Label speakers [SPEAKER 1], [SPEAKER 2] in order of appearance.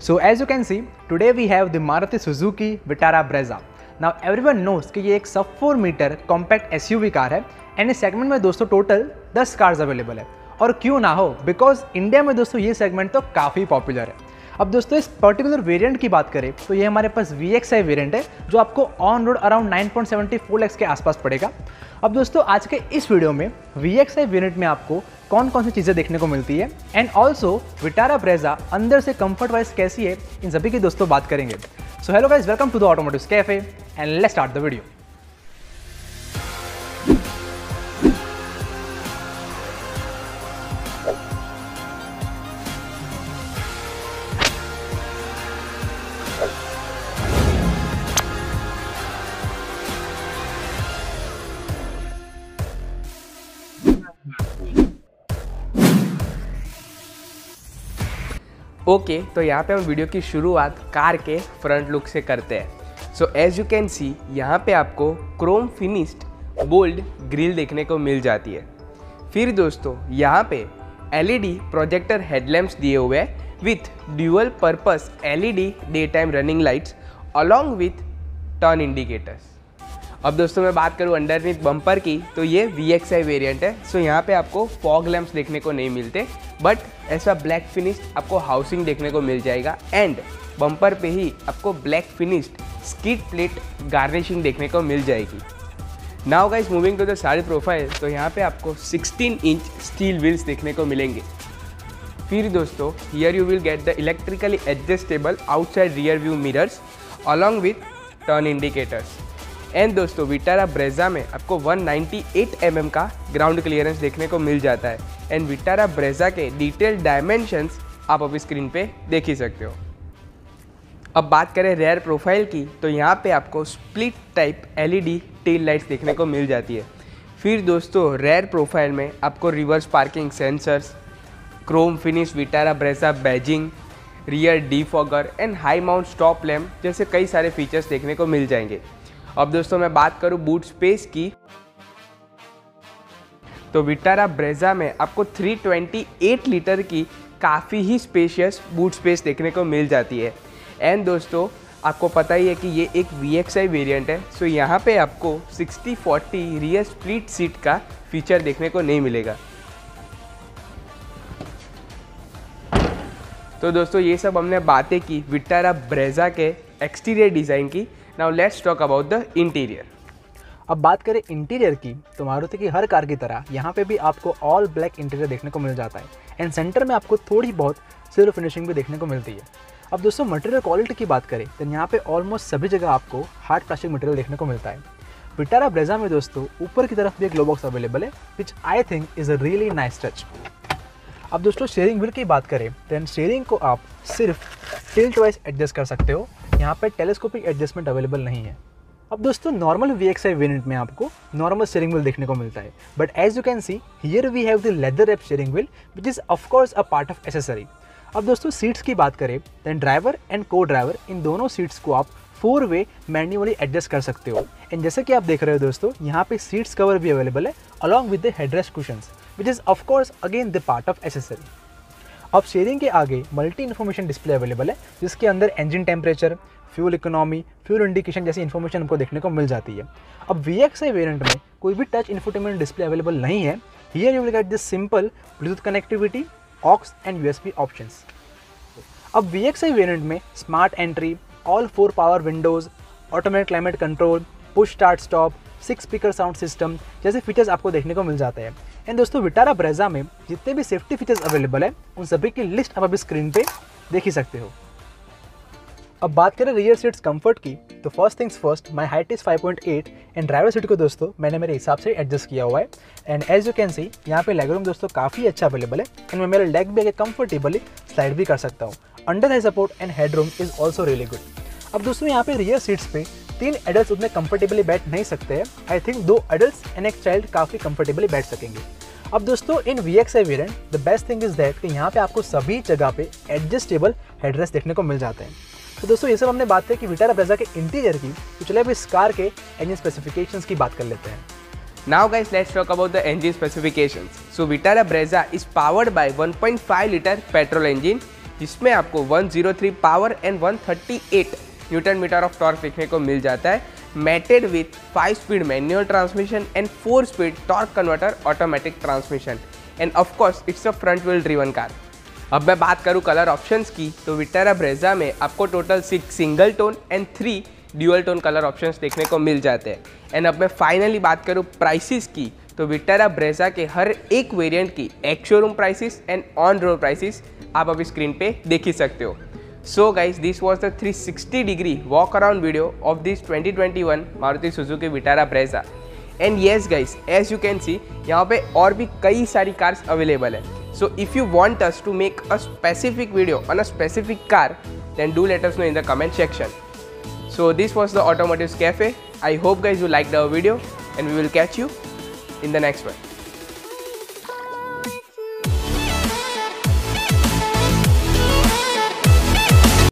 [SPEAKER 1] So as you can see, today we have the Maruti Suzuki Vitara Brezza. Now everyone knows कि ये एक सब 4 metre compact SUV car है and इस segment में दोस्तों टोटल 10 कार्स अवेलेबल है। और क्यों ना हो, बिकॉज इंडिया में दोस्तों ये सेगमेंट तो काफ़ी पॉपुलर है। अब दोस्तों इस पर्टिकुलर वेरिएंट की बात करें तो ये हमारे पास VXi वेरिएंट है जो आपको ऑन रोड अराउंड 9.74 लाख के आसपास पड़ेगा। अब दोस्तों आज के इस वीडियो में VXi वेरिएंट में आपको कौन कौन सी चीज़ें देखने को मिलती है एंड ऑल्सो विटारा ब्रेजा अंदर से कंफर्ट वाइज कैसी है, इन सभी की दोस्तों बात करेंगे। So hello guys, welcome to the automotive cafe and let's start the video.
[SPEAKER 2] Okay, तो यहाँ पे हम वीडियो की शुरुआत कार के फ्रंट लुक से करते हैं। So as you can see, यहाँ पे आपको क्रोम फिनिश्ड बोल्ड ग्रिल देखने को मिल जाती है। फिर दोस्तों यहाँ पे LED प्रोजेक्टर हेडलैम्प्स दिए हुए हैं with dual purpose LED day time running lights along with turn indicators. अब दोस्तों मैं बात करूँ अंडरनीथ बम्पर की, तो ये VXi वेरिएंट है। सो यहाँ पे आपको फॉग लैम्प्स देखने को नहीं मिलते, बट ऐसा ब्लैक फिनिश्ड आपको हाउसिंग देखने को मिल जाएगा एंड बम्पर पे ही आपको black finished skid plate garnishing देखने को मिल जाएगी। Now guys, moving to the side profile, तो यहाँ पे आपको 16 इंच स्टील व्हील्स देखने को मिलेंगे। फिर दोस्तों here you will get the electrically adjustable outside rear view mirrors along with turn indicators. And दोस्तों विटारा ब्रेजा में आपको 198 mm का ग्राउंड क्लियरेंस देखने को मिल जाता है एंड विटारा ब्रेजा के डिटेल्ड डायमेंशंस आप अभी स्क्रीन पे देख ही सकते हो। अब बात करें रेयर प्रोफाइल की, तो यहाँ पे आपको split type LED tail lights देखने को मिल जाती है। फिर दोस्तों रेयर प्रोफाइल में आपको reverse parking sensors, Chrome finish Vitara Brezza badging, rear defogger and high mount stop lamp जैसे कई सारे फीचर्स देखने को मिल जाएंगे। अब दोस्तों मैं बात करूं बूट स्पेस की, तो विटारा ब्रेजा में आपको 328 लीटर की काफ़ी ही स्पेशियस बूट स्पेस देखने को मिल जाती है। एंड दोस्तों आपको पता ही है कि ये एक VXi वेरिएंट है, सो यहाँ पे आपको 60/40 रियर स्प्लिट सीट का फीचर देखने को नहीं मिलेगा। तो दोस्तों ये सब हमने बातें की विटारा ब्रेजा के एक्सटीरियर डिज़ाइन की। Now let's talk about the interior.
[SPEAKER 1] अब बात करें इंटीरियर की, तो मारुति की हर कार की तरह यहाँ पे भी आपको ऑल ब्लैक इंटीरियर देखने को मिल जाता है एंड सेंटर में आपको थोड़ी बहुत सिल्वर फिनिशिंग भी देखने को मिलती है। अब दोस्तों मटेरियल क्वालिटी की बात करें तो यहाँ पे ऑलमोस्ट सभी जगह आपको हार्ड प्लास्टिक मटेरियल देखने को मिलता है। विटारा ब्रेजा में दोस्तों ऊपर की तरफ भी एक ग्लो बॉक्स अवेलेबल है which I think is a really nice touch. अब दोस्तों स्टीयरिंग व्हील की बात करें तो स्टीयरिंग को आप सिर्फ टिल्ट वाइज एडजस्ट कर सकते हो, यहाँ पे टेलीस्कोपिक एडजस्टमेंट अवेलेबल नहीं है। अब दोस्तों नॉर्मल VXi वेरिएंट में आपको नॉर्मल स्टीयरिंग व्हील देखने को मिलता है, but as you can see here we have the leather wrap steering wheel which is of course a part of accessory. अब दोस्तों सीट्स की बात करें तो ड्राइवर एंड को ड्राइवर इन दोनों सीट्स को आप 4 वे मैन्युअली एडजस्ट कर सकते हो एंड जैसे कि आप देख रहे हो दोस्तों यहाँ पे सीट्स कवर भी अवेलेबल है along with the headrest cushions which is of course again the part of accessory. अब स्टीयरिंग के आगे मल्टी इन्फॉर्मेशन डिस्प्ले अवेलेबल है जिसके अंदर engine temperature, fuel economy, fuel indication जैसी इन्फॉर्मेशन हमको देखने को मिल जाती है। अब VXi वेरिएंट में कोई भी टच इन्फोटेनमेंट डिस्प्ले अवेलेबल नहीं है। Here you will get this simple Bluetooth connectivity, aux and USB options. अब VXi वेरिएंट में smart entry, all 4 power windows, automatic climate control, push start stop, 6 speaker sound system जैसे features आपको देखने को मिल जाते हैं। एंड दोस्तों विटारा ब्रेजा में जितने भी सेफ्टी फीचर्स अवेलेबल है उन सभी की लिस्ट आप अभी स्क्रीन पे देख ही सकते हो। अब बात करें रियर सीट्स कंफर्ट की, तो first things first, my height is 5.8 and driver seat को दोस्तों मैंने मेरे हिसाब से एडजस्ट किया हुआ है and as you can see यहाँ पे लेग रूम दोस्तों काफ़ी अच्छा अवेलेबल है एंड मैं मेरा लेग भी आगे कंफर्टेबली स्लाइड भी कर सकता हूँ। Under Thai support and head room is also really good. अब दोस्तों यहाँ पे रियर सीट्स पे 3 एडल्ट उतने कंफर्टेबली बैठ नहीं सकते हैं। आई थिंक 2 एडल्ट्स एंड एक चाइल्ड काफ़ी कंफर्टेबली बैठ सकेंगे। अब दोस्तों इन VXi variant the best thing is that कि यहाँ पे आपको सभी जगह पे एडजस्टेबल हेडरेस्ट देखने को मिल जाते हैं। तो दोस्तों ये सब हमने बात की विटारा ब्रेजा के इंटीरियर की, तो चलिए अब इस कार के इंजन स्पेसिफिकेशंस की बात कर लेते हैं।
[SPEAKER 2] Now guys, let's talk about the engine specifications. So Vitara Brezza is powered by 1.5 liter petrol engine जिसमें आपको 103 power and 138 newton metre of torque देखने को मिल जाता है, mated with 5 speed manual transmission and 4 speed torque converter automatic transmission, and of course it's a front wheel driven car. अब मैं बात करूँ कलर ऑप्शंस की, तो विटारा ब्रेजा में आपको total 6 single tone and 3 dual tone colour options देखने को मिल जाते हैं। एंड अब मैं फाइनली बात करूँ प्राइसेस की, तो विटारा ब्रेजा के हर एक वेरिएंट की ex showroom prices and on road prices आप अभी स्क्रीन पे देख ही सकते हो। So guys, this was the 360 degree walk around video of this 2021 Maruti Suzuki Vitara Brezza. And yes guys, as you can see यहाँ पे और भी कई सारी कार्स अवेलेबल है। So if you want us to make a specific video on a specific car, then do let us know in the comment section. So this was the Automotive Cafe. I hope guys you liked our video, and we will catch you in the next one.